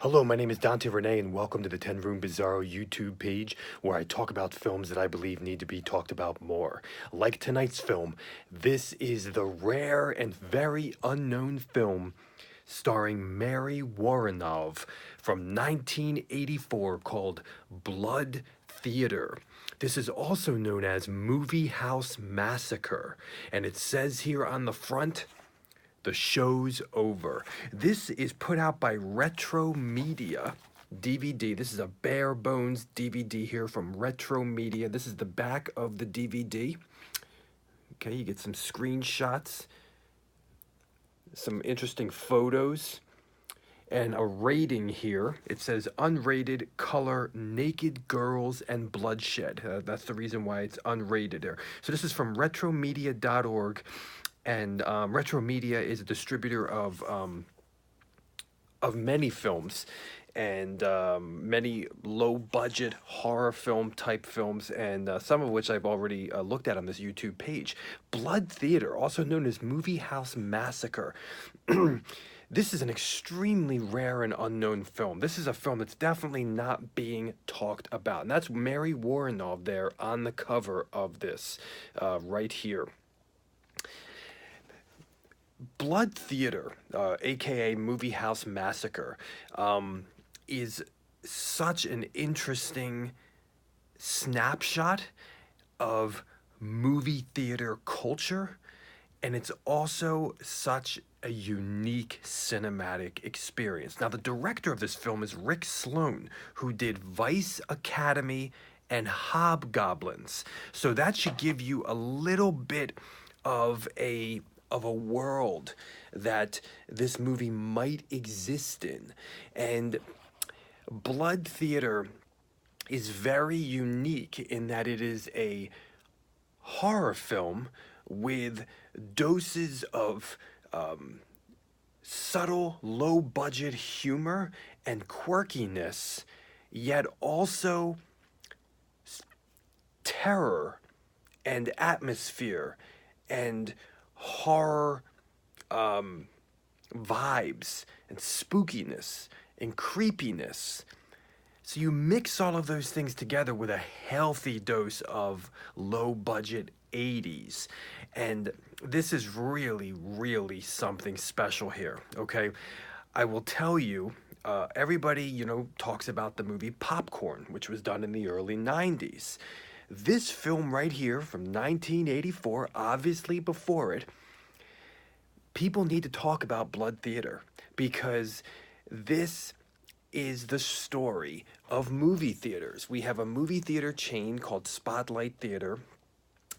Hello, my name is Dante Renee, and welcome to the 10 Room Bizarro YouTube page where I talk about films that I believe need to be talked about more. Like tonight's film, this is the rare and very unknown film starring Mary Woronov from 1984 called Blood Theater. This is also known as Movie House Massacre, and it says here on the front, the show's over. This is put out by Retro Media DVD. This is a bare bones DVD here from Retro Media. This is the back of the DVD. Okay, you get some screenshots, some interesting photos, and a rating here. It says unrated, color, naked girls, and bloodshed. That's the reason why it's unrated there. So this is from retromedia.org. And Retro Media is a distributor of many films and many low-budget horror film type films, and some of which I've already looked at on this YouTube page. Blood Theater, also known as Movie House Massacre. This is an extremely rare and unknown film. This is a film that's definitely not being talked about, and that's Mary Woronov there on the cover of this right here. Blood Theater, aka Movie House Massacre, is such an interesting snapshot of movie theater culture, and it's also such a unique cinematic experience. Now, the director of this film is Rick Sloane, who did Vice Academy and Hobgoblins. So that should give you a little bit of a world that this movie might exist in. And Blood Theater is very unique in that it is a horror film with doses of subtle, low-budget humor and quirkiness, yet also terror and atmosphere and horror vibes and spookiness and creepiness. So you mix all of those things together with a healthy dose of low-budget 80s. And this is really, really something special here, okay? I will tell you, everybody, talks about the movie Popcorn, which was done in the early 90s. This film right here from 1984, obviously before it, people need to talk about Blood Theater because this is the story of movie theaters. We have a movie theater chain called Spotlight Theater,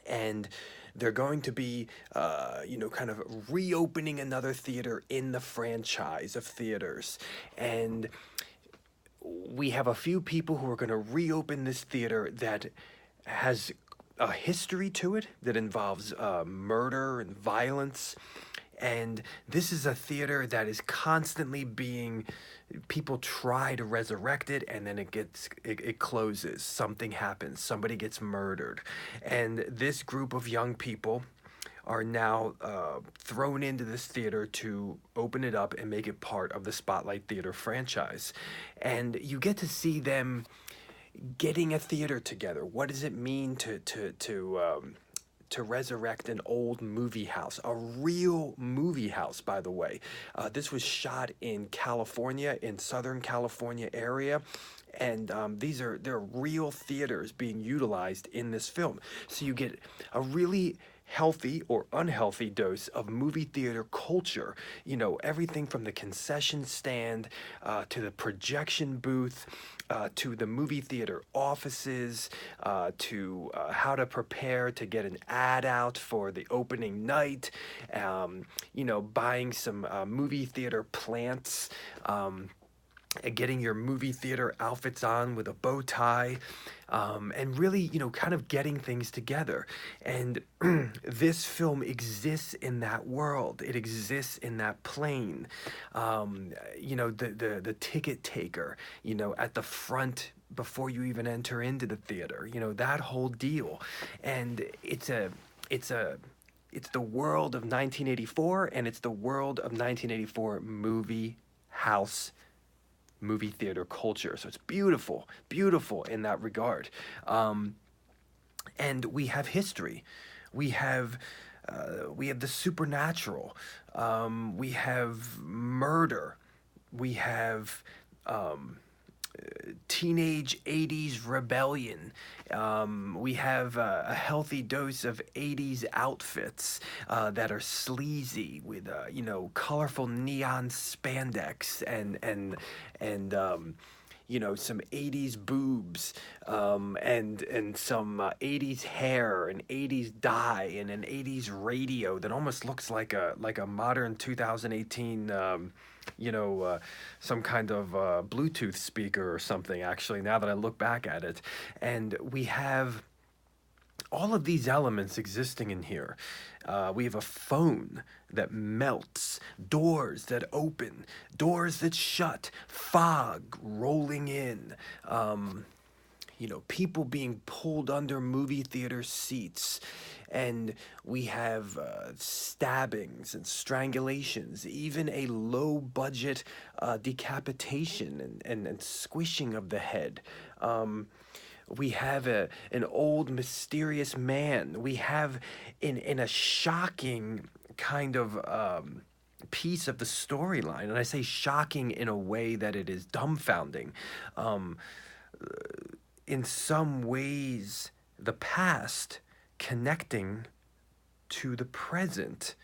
and they're going to be, kind of reopening another theater in the franchise of theaters. And we have a few people who are going to reopen this theater that has a history to it that involves murder and violence. And this is a theater that is constantly people try to resurrect it, and then it closes. Something happens. Somebody gets murdered. And this group of young people are now thrown into this theater to open it up and make it part of the Spotlight Theater franchise. And you get to see them getting a theater together. What does it mean to resurrect an old movie house, a real movie house, by the way. This was shot in California, in Southern California area, and they're real theaters being utilized in this film. So you get a really healthy or unhealthy dose of movie theater culture. Everything from the concession stand to the projection booth, to the movie theater offices, to how to prepare to get an ad out for the opening night, buying some movie theater plants, getting your movie theater outfits on with a bow tie, and really, kind of getting things together. And this film exists in that world. It exists in that plane. The ticket taker, at the front before you even enter into the theater, that whole deal. And it's the world of 1984, and it's the world of 1984 movie house movie theater culture. So it's beautiful, beautiful in that regard. And we have history. We have the supernatural. We have murder. We have teenage 80s rebellion. We have a healthy dose of 80s outfits that are sleazy with colorful neon spandex and some 80s boobs, and some 80s hair and 80s dye and an 80s radio that almost looks like a modern 2018 some kind of Bluetooth speaker or something, actually, now that I look back at it. And we have all of these elements existing in here. We have a phone that melts, doors that open, doors that shut, fog rolling in, people being pulled under movie theater seats. And we have stabbings and strangulations, even a low-budget decapitation and squishing of the head. We have an old mysterious man. We have in a shocking kind of piece of the storyline, and I say shocking in a way that it is dumbfounding. In some ways, the past connecting to the present,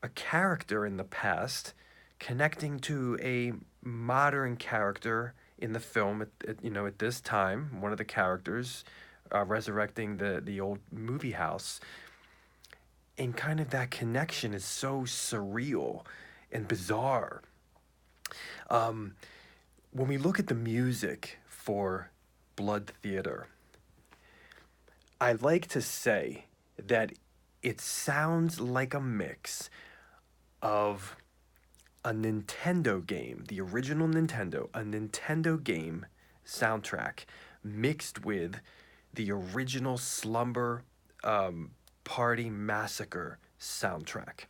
a character in the past connecting to a modern character in the film at this time, one of the characters resurrecting the old movie house. And kind of that connection is so surreal and bizarre. When we look at the music for Blood Theater, I like to say that it sounds like a mix of a Nintendo game, the original Nintendo, a Nintendo game soundtrack mixed with the original Slumber Party Massacre soundtrack.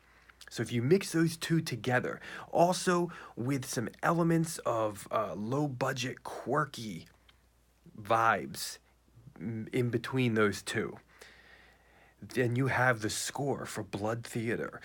So if you mix those two together, also with some elements of low-budget, quirky vibes in between those two, then you have the score for Blood Theater.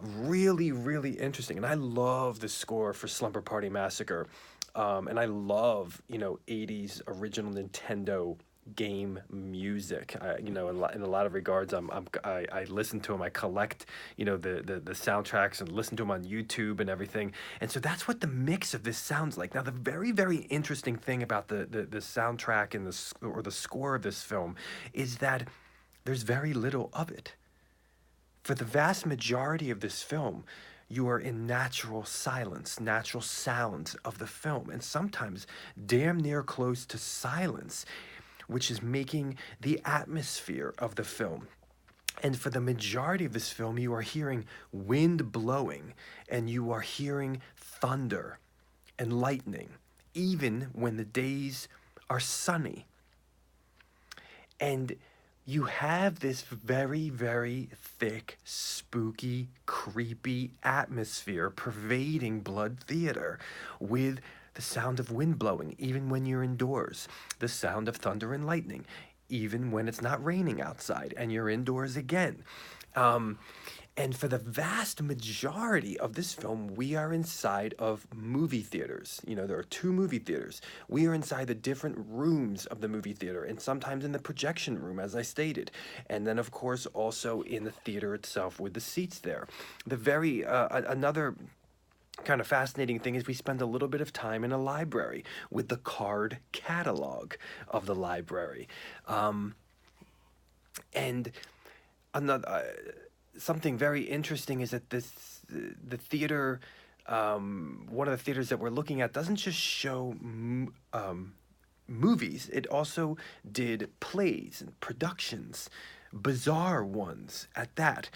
Really, really interesting. And I love the score for Slumber Party Massacre. And I love, 80s original Nintendo game music. In a lot of regards, I listen to them. I collect, the soundtracks and listen to them on YouTube and everything. And so that's what the mix of this sounds like. Now, the very, very interesting thing about the soundtrack and the score of this film is that there's very little of it. For the vast majority of this film, you are in natural silence, natural sounds of the film, and sometimes damn near close to silence, which is making the atmosphere of the film. And for the majority of this film, you are hearing wind blowing, and you are hearing thunder and lightning, even when the days are sunny. And you have this very, very thick, spooky, creepy atmosphere pervading Blood Theater, with the sound of wind blowing, even when you're indoors, the sound of thunder and lightning, even when it's not raining outside and you're indoors again. And for the vast majority of this film, we are inside of movie theaters. There are 2 movie theaters. We are inside the different rooms of the movie theater, and sometimes in the projection room, as I stated. And then, of course, also in the theater itself with the seats there. Another kind of fascinating thing is we spend a little bit of time in a library with the card catalog of the library. And another... something very interesting is that the theater, one of the theaters that we're looking at, doesn't just show movies. It also did plays and productions, bizarre ones at that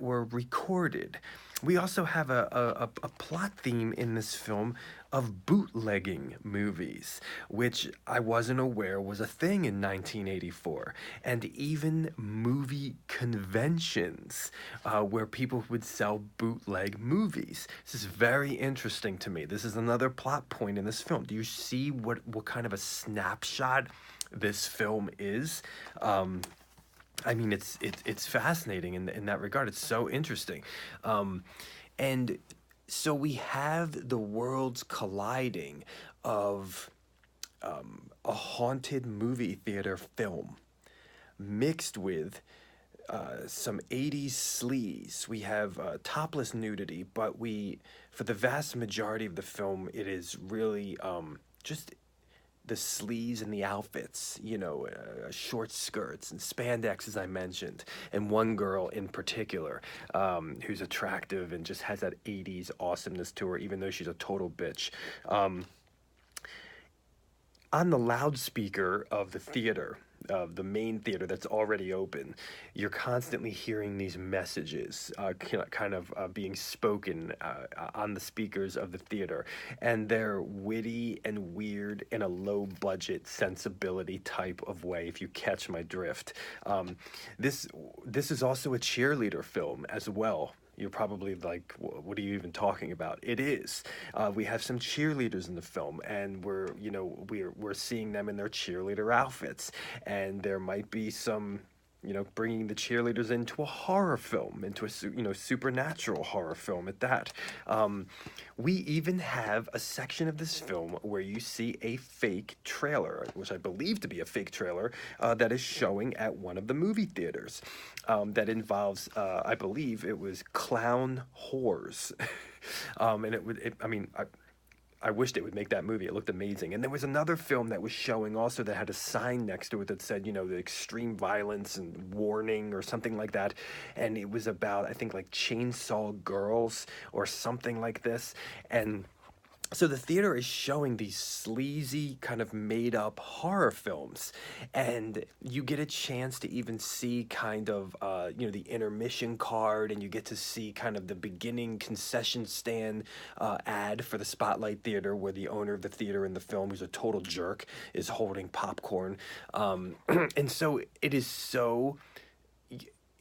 were recorded. We also have a plot theme in this film of bootlegging movies, which I wasn't aware was a thing in 1984, and even movie conventions where people would sell bootleg movies. This is very interesting to me. This is another plot point in this film. Do you see what kind of a snapshot this film is? I mean, it's fascinating in that regard. It's so interesting, and so we have the worlds colliding of a haunted movie theater film mixed with some 80s sleaze. We have topless nudity, but for the vast majority of the film, it is really just the sleeves and the outfits, short skirts and spandex, as I mentioned, and one girl in particular who's attractive and just has that 80s awesomeness to her, even though she's a total bitch. On the loudspeaker of the theater, the main theater that's already open, you're constantly hearing these messages kind of being spoken on the speakers of the theater. And they're witty and weird in a low budget sensibility type of way, if you catch my drift. This is also a cheerleader film as well. You're probably like, what are you even talking about? It is. We have some cheerleaders in the film, and we're seeing them in their cheerleader outfits, and there might be some, bringing the cheerleaders into a horror film, into a supernatural horror film at that. We even have a section of this film where you see a fake trailer, which I believe to be a fake trailer, that is showing at one of the movie theaters. That involves, I believe it was clown whores, and I wished it would make that movie. It looked amazing. And there was another film that was showing also that had a sign next to it that said, the extreme violence and warning or something like that. And it was about, I think, like Chainsaw Girls or something like this. And so the theater is showing these sleazy, kind of made-up horror films, and you get a chance to even see kind of, the intermission card, and you get to see kind of the beginning concession stand ad for the Spotlight Theater, where the owner of the theater in the film, who's a total jerk, is holding popcorn. And so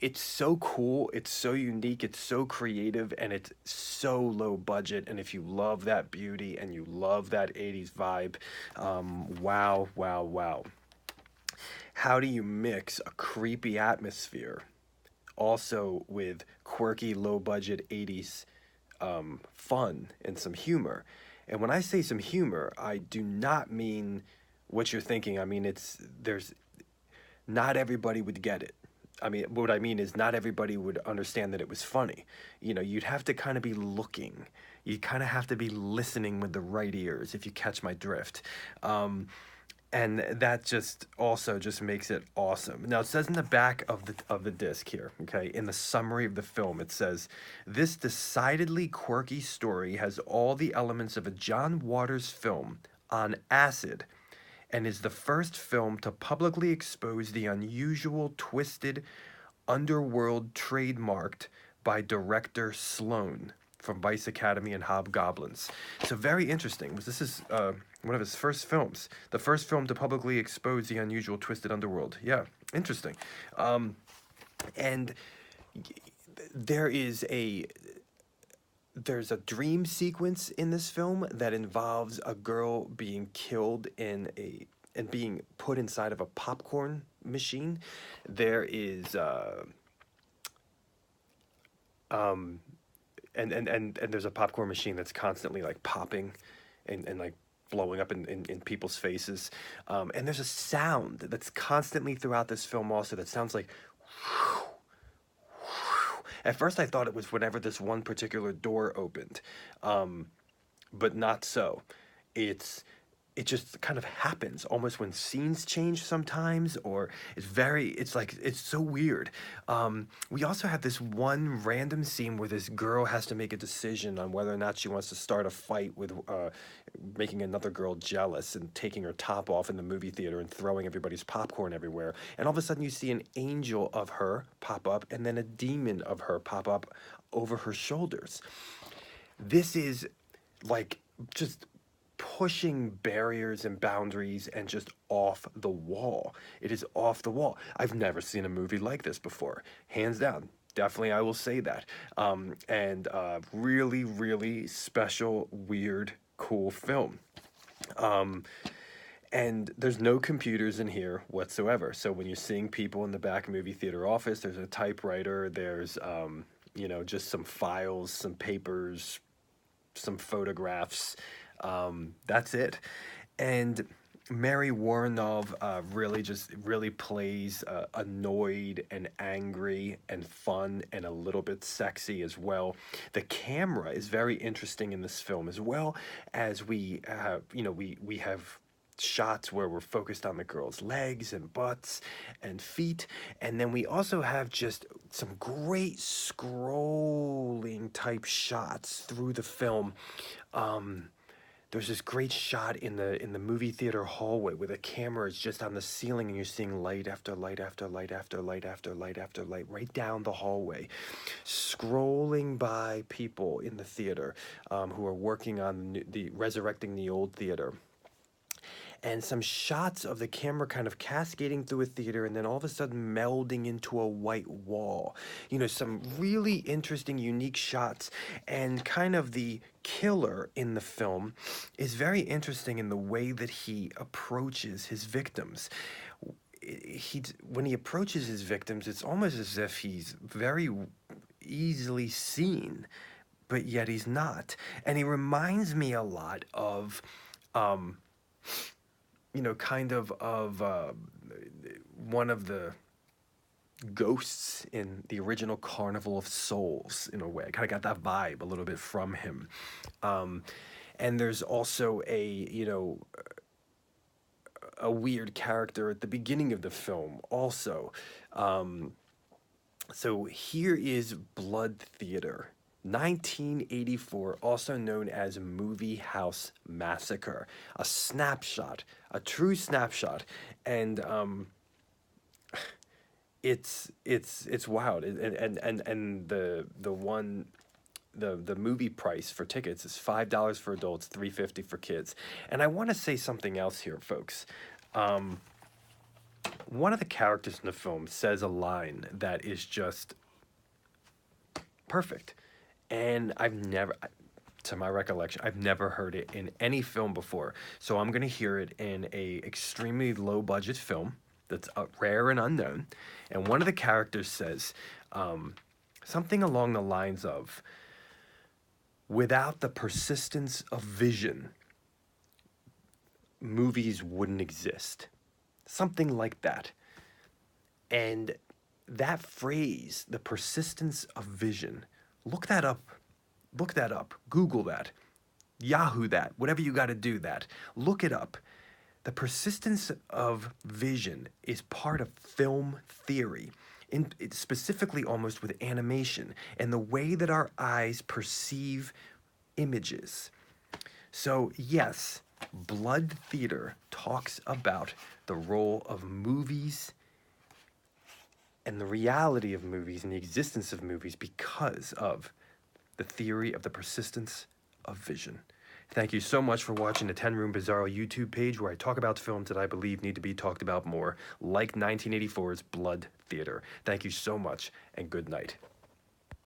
it's so cool, it's so unique, it's so creative, and it's so low budget. And if you love that beauty and you love that 80s vibe, wow, wow, wow. How do you mix a creepy atmosphere also with quirky, low budget 80s fun and some humor? And when I say some humor, I do not mean what you're thinking. I mean, not everybody would get it. I mean, what I mean is not everybody would understand that it was funny. You'd have to kind of be looking. You kind of have to be listening with the right ears, if you catch my drift. And that just makes it awesome. Now, it says in the back of the disc here, okay, in the summary of the film, it says, "This decidedly quirky story has all the elements of a John Waters film on acid, and is the first film to publicly expose the unusual, twisted underworld trademarked by director Sloane from Vice Academy and Hobgoblins." So very interesting. This is one of his first films. The first film to publicly expose the unusual, twisted underworld. Yeah, interesting. And there's a dream sequence in this film that involves a girl being killed and being put inside of a popcorn machine. There is and there's a popcorn machine that's constantly like popping and like blowing up in people's faces. And there's a sound that's constantly throughout this film also that sounds like at first I thought it was whenever this one particular door opened, but not so. It just kind of happens almost when scenes change sometimes, or it's so weird. We also have this one random scene where this girl has to make a decision on whether or not she wants to start a fight with making another girl jealous and taking her top off in the movie theater and throwing everybody's popcorn everywhere. And all of a sudden you see an angel of her pop up and then a demon of her pop up over her shoulders. This is like just pushing barriers and boundaries and just off the wall. It is off the wall. I've never seen a movie like this before, hands down. Definitely, I will say that. And really, really special, weird, cool film. And there's no computers in here whatsoever. So when you're seeing people in the back movie theater office, there's a typewriter, there's, you know, just some files, some papers, some photographs. That's it. And Mary Woronov really plays annoyed and angry and fun and a little bit sexy as well. The camera is very interesting in this film, as well as we have, you know, we have shots where we're focused on the girls' legs and butts and feet, and then we also have just some great scrolling type shots through the film. There's this great shot in the movie theater hallway where the camera is just on the ceiling and you're seeing light after light after light after light after light after light right down the hallway, scrolling by people in the theater who are working on the resurrecting the old theater. And some shots of the camera kind of cascading through a theater and then all of a sudden melding into a white wall. You know, some really interesting, unique shots. And kind of the killer in the film is very interesting in the way that he approaches his victims. When he approaches his victims, it's almost as if he's very easily seen, but yet he's not. And he reminds me a lot of... you know, kind of one of the ghosts in the original Carnival of Souls, in a way. I kind of got that vibe a little bit from him. And there's also you know, a weird character at the beginning of the film also. So here is Blood Theater. 1984, also known as Movie House Massacre, a snapshot, a true snapshot, and it's wild, and the movie price for tickets is $5 for adults, $3.50 for kids. And I want to say something else here, folks. One of the characters in the film says a line that is just perfect. And to my recollection, I've never heard it in any film before. So I'm going to hear it in a extremely low-budget film that's rare and unknown. And one of the characters says something along the lines of, without the persistence of vision, movies wouldn't exist. Something like that. And that phrase, the persistence of vision... Look that up. Google that. Yahoo that. Whatever you got to do that. Look it up. The persistence of vision is part of film theory, specifically almost with animation and the way that our eyes perceive images. So yes, Blood Theater talks about the role of movies and the reality of movies and the existence of movies because of the theory of the persistence of vision. Thank you so much for watching the 10 Room Bizarro YouTube page, where I talk about films that I believe need to be talked about more, like 1984's Blood Theater. Thank you so much, and good night.